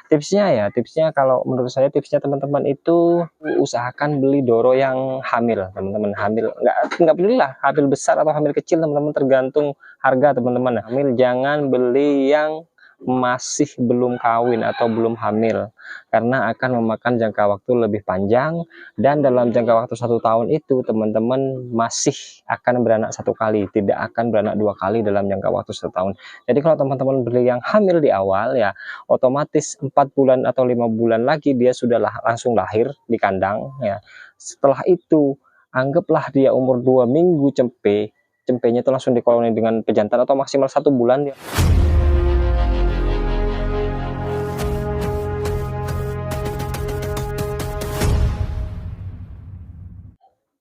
Tipsnya kalau menurut saya tipsnya teman-teman itu usahakan beli doro yang hamil, teman-teman. Hamil nggak belilah hamil besar atau hamil kecil, teman-teman, tergantung harga, teman-teman. Hamil jangan beli yang masih belum kawin atau belum hamil, karena akan memakan jangka waktu lebih panjang, dan dalam jangka waktu 1 tahun itu teman-teman masih akan beranak 1 kali, tidak akan beranak 2 kali dalam jangka waktu 1 tahun. Jadi kalau teman-teman beli yang hamil di awal, ya otomatis 4 bulan atau 5 bulan lagi dia sudah langsung lahir di kandang, ya. Setelah itu anggaplah dia umur 2 minggu cempenya itu langsung dikoloni dengan pejantan, atau maksimal 1 bulan ya.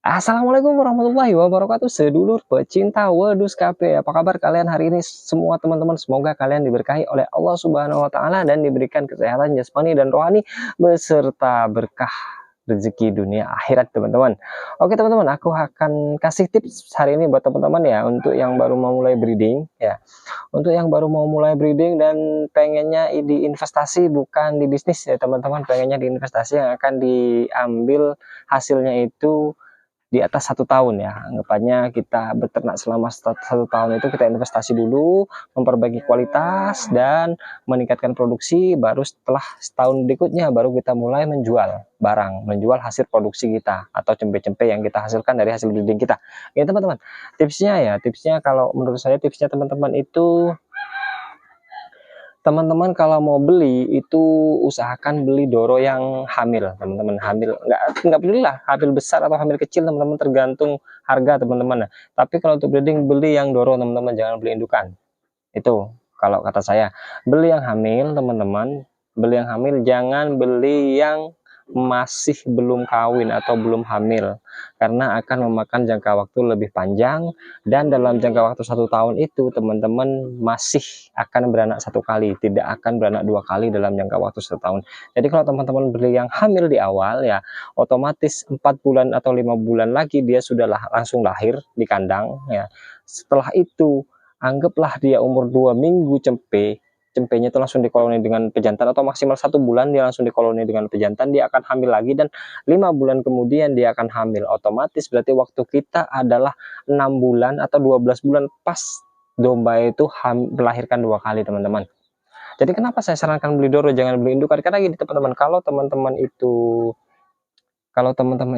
Assalamualaikum warahmatullahi wabarakatuh, sedulur pecinta wedus KP. Apa kabar kalian hari ini semua, teman-teman? Semoga kalian diberkahi oleh Allah Subhanahu wa taala dan diberikan kesehatan jasmani dan rohani beserta berkah rezeki dunia akhirat, teman-teman. Oke, teman-teman, aku akan kasih tips hari ini buat teman-teman ya, untuk yang baru mau mulai breeding ya. Untuk yang baru mau mulai breeding dan pengennya di investasi bukan di bisnis ya, teman-teman. Pengennya di investasi yang akan diambil hasilnya itu di atas 1 tahun ya. Anggapannya kita beternak selama 1 tahun itu kita investasi dulu, memperbaiki kualitas dan meningkatkan produksi, baru setelah setahun berikutnya baru kita mulai menjual barang, menjual hasil produksi kita atau cempe-cempe yang kita hasilkan dari hasil breeding kita ya, teman-teman. Tipsnya kalau menurut saya, tipsnya teman-teman itu, teman-teman kalau mau beli itu usahakan beli doro yang hamil, teman-teman. Hamil nggak belilah hamil besar atau hamil kecil, teman-teman, tergantung harga, teman-teman. Tapi kalau untuk breeding beli yang doro, teman-teman, jangan beli indukan. Itu kalau kata saya, beli yang hamil, teman-teman. Beli yang hamil, jangan beli yang masih belum kawin atau belum hamil, karena akan memakan jangka waktu lebih panjang, dan dalam jangka waktu 1 tahun itu teman-teman masih akan beranak 1 kali, tidak akan beranak 2 kali dalam jangka waktu 1 tahun. Jadi kalau teman-teman beli yang hamil di awal, ya otomatis 4 bulan atau 5 bulan lagi dia sudah langsung lahir di kandang ya. Setelah itu anggaplah dia umur 2 minggu cempenya itu langsung dikoloni dengan pejantan, atau maksimal 1 bulan dia langsung dikoloni dengan pejantan, dia akan hamil lagi, dan 5 bulan kemudian dia akan hamil. Otomatis berarti waktu kita adalah 6 bulan atau 12 bulan, pas domba itu melahirkan 2 kali, teman-teman. Jadi kenapa saya sarankan beli doro, jangan beli indukan? Karena gini, teman-teman, kalau teman-teman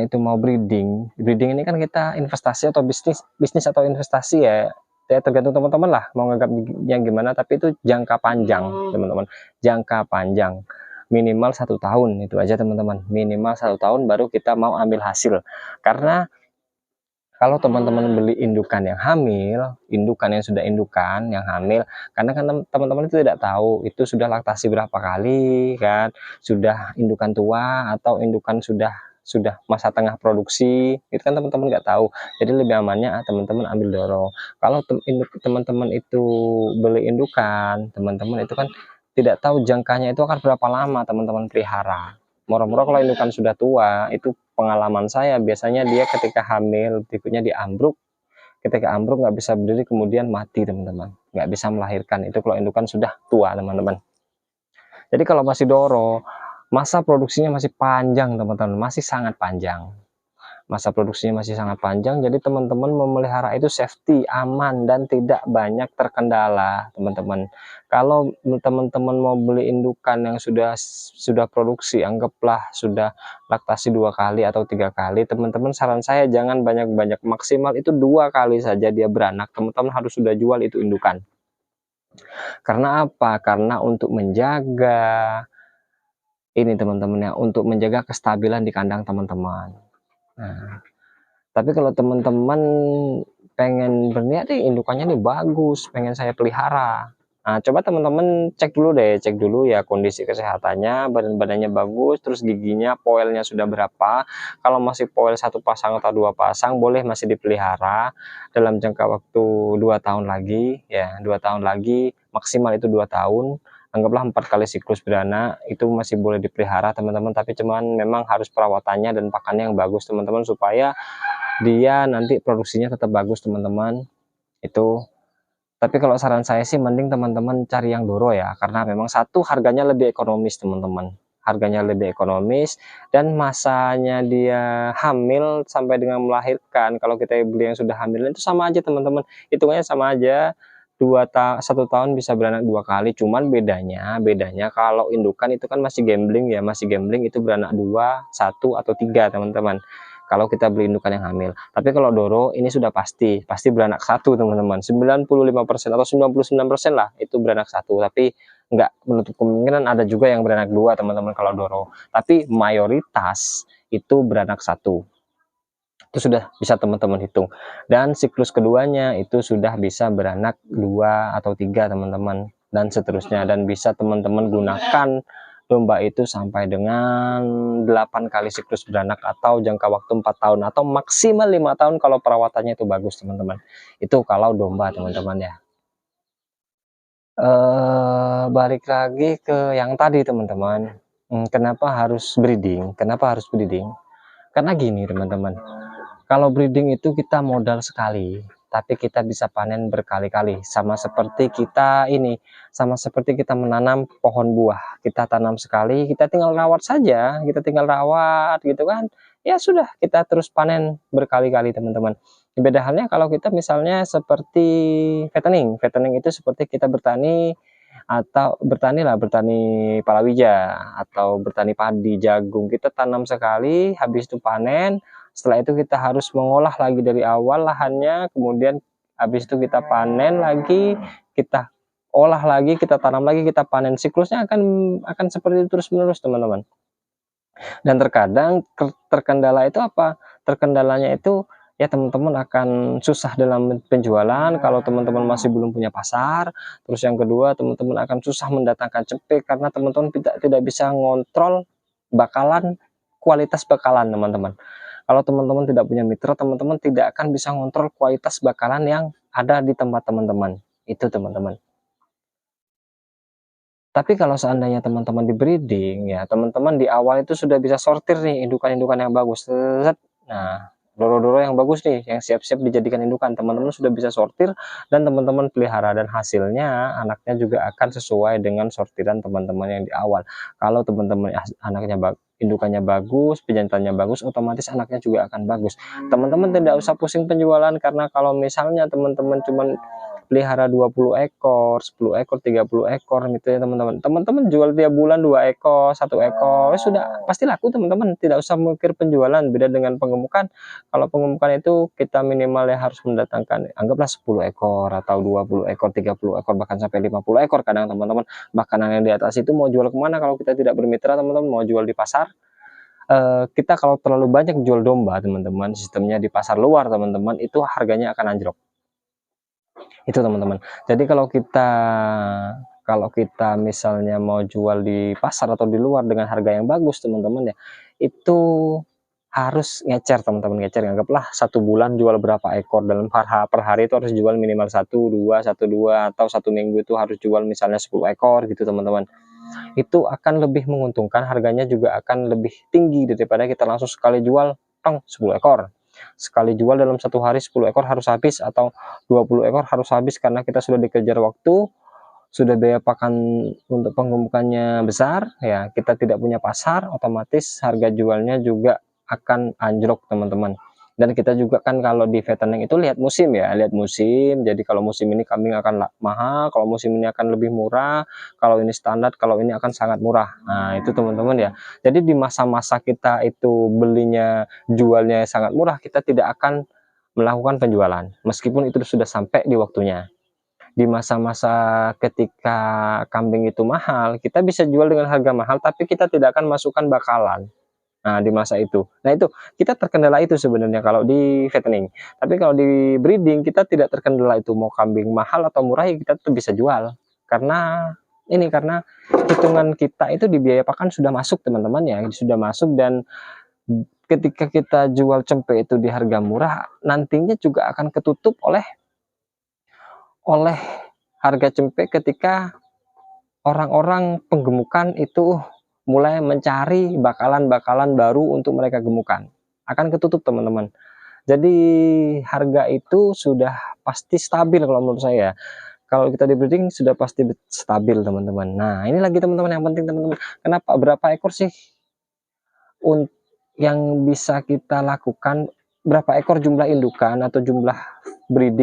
itu mau breeding ini kan kita investasi atau bisnis atau investasi ya. Ya tergantung teman-teman lah mau nganggapnya gimana, tapi itu jangka panjang, teman-teman. Jangka panjang, minimal 1 tahun, itu aja, teman-teman. Minimal 1 tahun baru kita mau ambil hasil. Karena kalau teman-teman beli indukan yang hamil, indukan yang sudah indukan yang hamil, karena kan teman-teman itu tidak tahu itu sudah laktasi berapa kali kan, sudah indukan tua atau indukan sudah masa tengah produksi, itu kan teman-teman nggak tahu. Jadi lebih amannya teman-teman ambil doro. Kalau teman-teman itu beli indukan, teman-teman itu kan tidak tahu jangkanya itu akan berapa lama teman-teman pelihara. Murah-murah kalau indukan sudah tua, itu pengalaman saya, biasanya dia ketika hamil berikutnya diambruk, ketika ambruk nggak bisa berdiri, kemudian mati, teman-teman, nggak bisa melahirkan. Itu kalau indukan sudah tua, teman-teman. Jadi kalau masih doro, masa produksinya masih panjang, teman-teman, masih sangat panjang. Masa produksinya masih sangat panjang, jadi teman-teman memelihara itu safety, aman, dan tidak banyak terkendala, teman-teman. Kalau teman-teman mau beli indukan yang sudah produksi, anggaplah sudah laktasi 2 kali atau 3 kali, teman-teman, saran saya jangan banyak-banyak, maksimal itu 2 kali saja dia beranak, teman-teman harus sudah jual itu indukan. Karena apa? Karena untuk menjaga ini, teman-teman ya, untuk menjaga kestabilan di kandang teman-teman. Nah, tapi kalau teman-teman pengen berniat nih indukannya nih bagus, pengen saya pelihara, nah coba teman-teman cek dulu ya kondisi kesehatannya, badannya bagus, terus giginya, poelnya sudah berapa. Kalau masih poel 1 pasang atau 2 pasang, boleh masih dipelihara dalam jangka waktu 2 tahun lagi ya, 2 tahun lagi, maksimal itu 2 tahun. Anggaplah 4 kali siklus beranak, itu masih boleh dipelihara, teman-teman. Tapi cuman memang harus perawatannya dan pakannya yang bagus, teman-teman, supaya dia nanti produksinya tetap bagus, teman-teman. Itu Tapi kalau saran saya sih mending teman-teman cari yang Doro ya, karena memang satu harganya lebih ekonomis teman-teman. Harganya lebih ekonomis dan masanya dia hamil sampai dengan melahirkan. Kalau kita beli yang sudah hamil itu sama aja teman-teman. Hitungannya sama aja. 1 tahun bisa beranak 2 kali. Cuman bedanya kalau indukan itu kan masih gambling ya, masih gambling itu beranak 2, 1 atau 3 teman-teman. Kalau kita beli indukan yang hamil. Tapi kalau Doro ini sudah pasti beranak 1 teman-teman. 95% atau 99% lah itu beranak 1. Tapi nggak menutup kemungkinan ada juga yang beranak 2 teman-teman kalau Doro. Tapi mayoritas itu beranak 1. Itu sudah bisa teman-teman hitung. Dan siklus keduanya itu sudah bisa beranak 2 atau 3 teman-teman. Dan seterusnya. Dan bisa teman-teman gunakan domba itu sampai dengan 8 kali siklus beranak atau jangka waktu 4 tahun atau maksimal 5 tahun kalau perawatannya itu bagus teman-teman. Itu kalau domba teman-teman ya. Balik lagi ke yang tadi teman-teman. Kenapa harus breeding? Kenapa harus breeding? Karena gini teman-teman. Kalau breeding itu kita modal sekali, tapi kita bisa panen berkali-kali. Sama seperti kita menanam pohon buah. Kita tanam sekali, kita tinggal rawat saja, kita tinggal rawat gitu kan. Ya sudah, kita terus panen berkali-kali teman-teman. Beda halnya kalau kita misalnya seperti fattening. Fattening itu seperti kita bertani atau bertani palawija atau bertani padi, jagung. Kita tanam sekali, habis itu panen. Setelah itu kita harus mengolah lagi dari awal lahannya, kemudian habis itu kita panen lagi, kita olah lagi, kita tanam lagi, kita panen. Siklusnya akan seperti itu terus-menerus teman-teman. Dan terkadang terkendala itu apa? Terkendalanya itu ya teman-teman akan susah dalam penjualan kalau teman-teman masih belum punya pasar. Terus yang kedua, teman-teman akan susah mendatangkan cepek karena teman-teman tidak bisa ngontrol kualitas bakalan teman-teman. Kalau teman-teman tidak punya mitra, teman-teman tidak akan bisa ngontrol kualitas bakalan yang ada di tempat teman-teman. Itu teman-teman. Tapi kalau seandainya teman-teman di breeding, ya teman-teman di awal itu sudah bisa sortir nih indukan-indukan yang bagus. Nah, doro-doro yang bagus nih, yang siap-siap dijadikan indukan, teman-teman sudah bisa sortir dan teman-teman pelihara dan hasilnya anaknya juga akan sesuai dengan sortiran teman-teman yang di awal. Kalau teman-teman indukannya bagus, pejantannya bagus, otomatis anaknya juga akan bagus. Teman-teman tidak usah pusing penjualan karena kalau misalnya teman-teman cuman pelihara 20 ekor, 10 ekor, 30 ekor gitu ya teman-teman. Teman-teman jual tiap bulan 2 ekor, 1 ekor, sudah pasti laku teman-teman. Tidak usah mikir penjualan. Beda dengan pengemukan. Kalau pengemukan itu kita minimal ya harus mendatangkan anggaplah 10 ekor atau 20 ekor, 30 ekor bahkan sampai 50 ekor kadang teman-teman. Bahkan yang di atas itu mau jual kemana kalau kita tidak bermitra teman-teman, mau jual di pasar. Kita kalau terlalu banyak jual domba teman-teman, sistemnya di pasar luar teman-teman, itu harganya akan anjlok. Itu teman-teman. Jadi kalau kita misalnya mau jual di pasar atau di luar dengan harga yang bagus teman-teman ya, itu harus ngecer teman-teman. Ngecer, anggaplah 1 bulan jual berapa ekor, dalam per hari itu harus jual minimal 1, 2, atau 1 minggu itu harus jual misalnya 10 ekor gitu teman-teman. Itu akan lebih menguntungkan, harganya juga akan lebih tinggi daripada kita langsung sekali jual 10 ekor. Sekali jual dalam 1 hari 10 ekor harus habis atau 20 ekor harus habis karena kita sudah dikejar waktu, sudah biaya pakan untuk penggemukannya besar ya, kita tidak punya pasar, otomatis harga jualnya juga akan anjlok teman-teman. Dan kita juga kan kalau di fattening itu lihat musim ya, lihat musim. Jadi kalau musim ini kambing akan mahal, kalau musim ini akan lebih murah, kalau ini standar, kalau ini akan sangat murah. Nah itu teman-teman ya. Jadi di masa-masa kita itu belinya jualnya sangat murah, kita tidak akan melakukan penjualan meskipun itu sudah sampai di waktunya. Di masa-masa ketika kambing itu mahal, kita bisa jual dengan harga mahal tapi kita tidak akan masukkan bakalan. Nah di masa itu, nah itu kita terkendala itu sebenarnya kalau di fattening. Tapi kalau di breeding kita tidak terkendala itu, mau kambing mahal atau murah ya kita tetap bisa jual karena hitungan kita itu di biaya pakan sudah masuk teman-teman ya, sudah masuk. Dan ketika kita jual cempe itu di harga murah, nantinya juga akan ketutup oleh harga cempe ketika orang-orang penggemukan itu mulai mencari bakalan-bakalan baru untuk mereka gemukan, akan ketutup teman-teman. Jadi harga itu sudah pasti stabil kalau menurut saya. Kalau kita di breeding sudah pasti stabil teman-teman. Nah ini lagi teman-teman yang penting teman-teman, kenapa berapa ekor sih yang bisa kita lakukan, berapa ekor jumlah indukan atau jumlah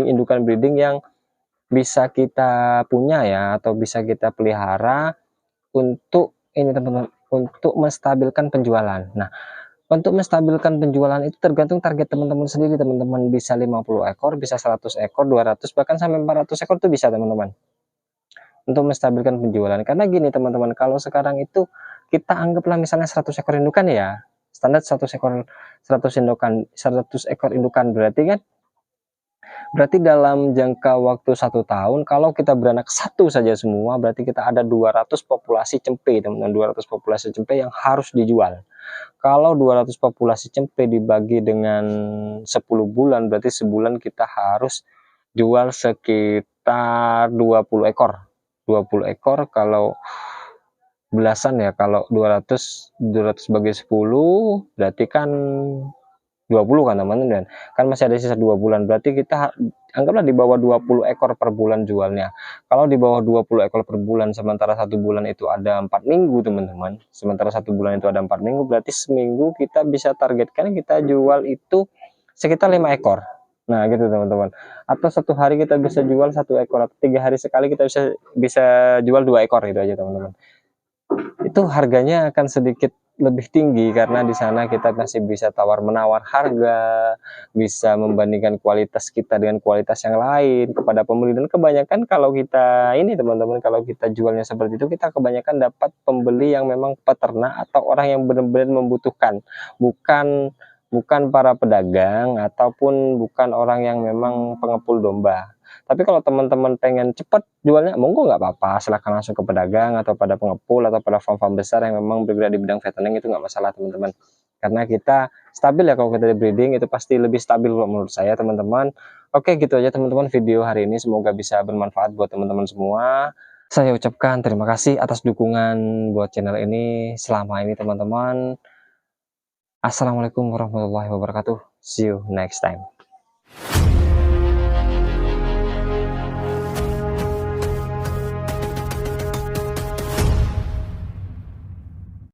indukan breeding yang bisa kita punya ya, atau bisa kita pelihara untuk ini teman-teman, untuk menstabilkan penjualan. Nah, untuk menstabilkan penjualan itu tergantung target teman-teman sendiri teman-teman, bisa 50 ekor, bisa 100 ekor, 200, bahkan sampai 400 ekor itu bisa teman-teman, untuk menstabilkan penjualan. Karena gini teman-teman, kalau sekarang itu kita anggaplah misalnya 100 ekor indukan ya, standar 100 ekor 100 ekor indukan, berarti dalam jangka waktu 1 tahun kalau kita beranak satu saja semua, berarti kita ada 200 populasi cempe teman-teman, 200 populasi cempe yang harus dijual. Kalau 200 populasi cempe dibagi dengan 10 bulan, berarti sebulan kita harus jual sekitar 20 ekor. 20 ekor kalau belasan ya, kalau 200 bagi 10 berarti kan 20 kan teman-teman, kan masih ada sisa 2 bulan, berarti kita anggaplah di bawah 20 ekor per bulan jualnya. Kalau di bawah 20 ekor per bulan, sementara 1 bulan itu ada 4 minggu teman-teman, sementara 1 bulan itu ada 4 minggu, berarti seminggu kita bisa targetkan kita jual itu sekitar 5 ekor. Nah gitu teman-teman, atau 1 hari kita bisa jual 1 ekor, atau 3 hari sekali kita bisa jual 2 ekor, itu aja teman-teman. Itu harganya akan sedikit lebih tinggi karena di sana kita masih bisa tawar-menawar harga, bisa membandingkan kualitas kita dengan kualitas yang lain kepada pembeli. Dan kebanyakan kalau kita ini teman-teman, kalau kita jualnya seperti itu, kita kebanyakan dapat pembeli yang memang peternak atau orang yang benar-benar membutuhkan, bukan para pedagang ataupun bukan orang yang memang pengepul domba. Tapi kalau teman-teman pengen cepat jualnya, monggo nggak apa-apa, silahkan langsung ke pedagang atau pada pengepul atau pada farm-farm besar yang memang bergerak di bidang veteriner, itu nggak masalah teman-teman. Karena kita stabil ya, kalau kita di breeding itu pasti lebih stabil menurut saya teman-teman. Oke gitu aja teman-teman video hari ini, semoga bisa bermanfaat buat teman-teman semua. Saya ucapkan terima kasih atas dukungan buat channel ini selama ini teman-teman. Assalamualaikum warahmatullahi wabarakatuh. See you next time.